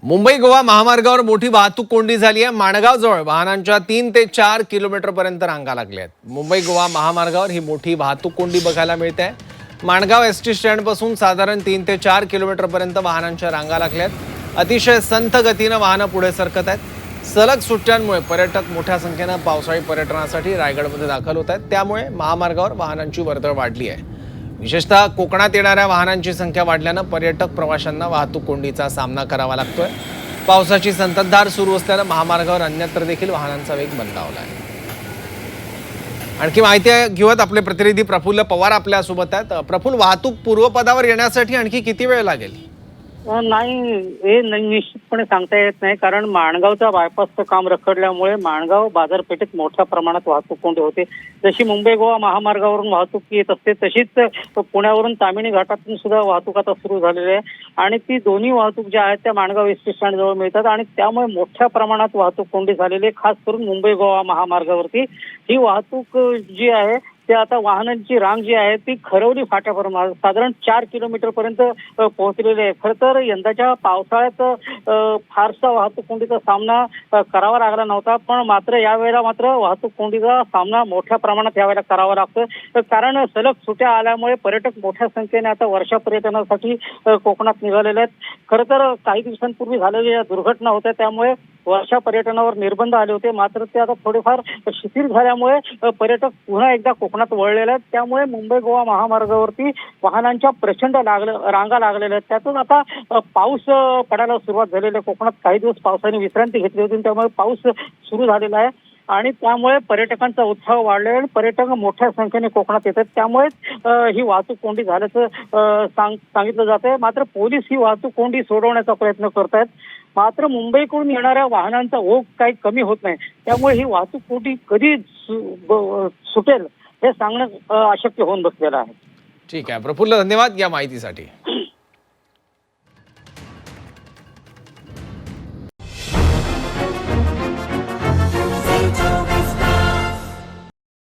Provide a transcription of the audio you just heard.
मुंबई गोवा महामार्गावर मोठी वाहतूक कोंडी झाली आहे। माणगाव जवळ वाहनांच्या 3 ते 4 किलोमीटर पर्यंत रांगा लागल्या आहेत। मुंबई गोवा महामार्गावर ही मोठी वाहतूक कोंडी बघायला मिळते आहे। माणगाव एसटी स्टँड पासून साधारण 3 ते 4 किलोमीटर पर्यंत वाहनांच्या रांगा लागल्या आहेत। अतिशय संथ गतीने वाहनं पुढे सरकत आहेत। सलग सुट्ट्यांमुळे पर्यटक मोठ्या संख्येने पावसाळी पर्यटनासाठी रायगडमध्ये दाखल होत आहेत। त्यामुळे महामार्गावर वाहनांची वर्दळ वाढली आहे। विशेषतः कोकणात येणाऱ्या वाहनांची संख्या वाढल्याने पर्यटक प्रवाशांना वाहतूक कोंडीचा सामना करावा लागतोय। पावसाची संततधार सुरू असल्याने महामार्गावर अन्यत्र देखील वाहनांचा वेग मंदावला आहे। आणखी माहिती घेऊयात, आपले प्रतिनिधी प्रफुल्ल पवार आपल्या सोबत आहेत। प्रफुल्ल, वाहतूक पूर्वपदावर येण्यासाठी आणखी किती वेळ लागेल? नाही, हे निश्चितपणे सांगता येत नाही, कारण माणगावचा बायपासचं काम रखडल्यामुळे माणगाव बाजारपेठेत मोठ्या प्रमाणात वाहतूक कोंडी होते। जशी मुंबई गोवा महामार्गावरून वाहतूक येत असते तशीच पुण्यावरून तामिणी घाटातून सुद्धा वाहतूक आता सुरू झालेली आहे आणि ती दोन्ही वाहतूक ज्या आहेत त्या माणगाव एसटी स्टँड जवळ मिळतात आणि त्यामुळे मोठ्या प्रमाणात वाहतूक कोंडी झालेली आहे। खास करून मुंबई गोवा महामार्गावरती ही वाहतूक जी आहे ते आता वाहनांची रांग जी आहे ती खरवली फाट्यापर्यंत साधारण 4 किलोमीटर पर्यंत पोहोचलेली आहे। खरं तर यंदाच्या पावसाळ्यात फारसा वाहतूक कोंडीचा सामना करावा लागला नव्हता, पण मात्र यावेळेला मात्र वाहतूक कोंडीचा सामना मोठ्या प्रमाणात यावेळेला करावा लागतोय। कारण सलग सुट्ट्या आल्यामुळे पर्यटक मोठ्या संख्येने आता वर्षा पर्यटनासाठी कोकणात निघालेले आहेत। खरं तर काही दिवसांपूर्वी झालेल्या दुर्घटना होत्या त्यामुळे वर्षा पर्यटनावर निर्बंध आले होते, मात्र ते आता थोडेफार शिथिल झाल्यामुळे पर्यटक पुन्हा एकदा कोकणात वळलेले आहेत। त्यामुळे मुंबई गोवा महामार्गावरती वाहनांच्या प्रचंड रांगा लागलेल्या आहेत। त्यातून आता पाऊस पडायला सुरुवात झालेली आहे। कोकणात काही दिवस पावसाने विश्रांती घेतली होती, त्यामुळे पाऊस सुरू झालेला आहे आणि त्यामुळे पर्यटकांचा उत्साह वाढलेला आहे। पर्यटक मोठ्या संख्येने कोकणात येतात, त्यामुळे ही वाहतूक कोंडी झाल्याचं सांगितलं जात आहे। मात्र पोलीस ही वाहतूक कोंडी सोडवण्याचा प्रयत्न करत आहेत, मात्र मुंबईकडून येणाऱ्या वाहनांचा ओघ काही कमी होत नाही। त्यामुळे ही वाहतूक कोंडी कधी सुटेल हे सांगणं अशक्य होऊन बसलेलं आहे। ठीक आहे प्रफुल्ल, धन्यवाद या माहितीसाठी।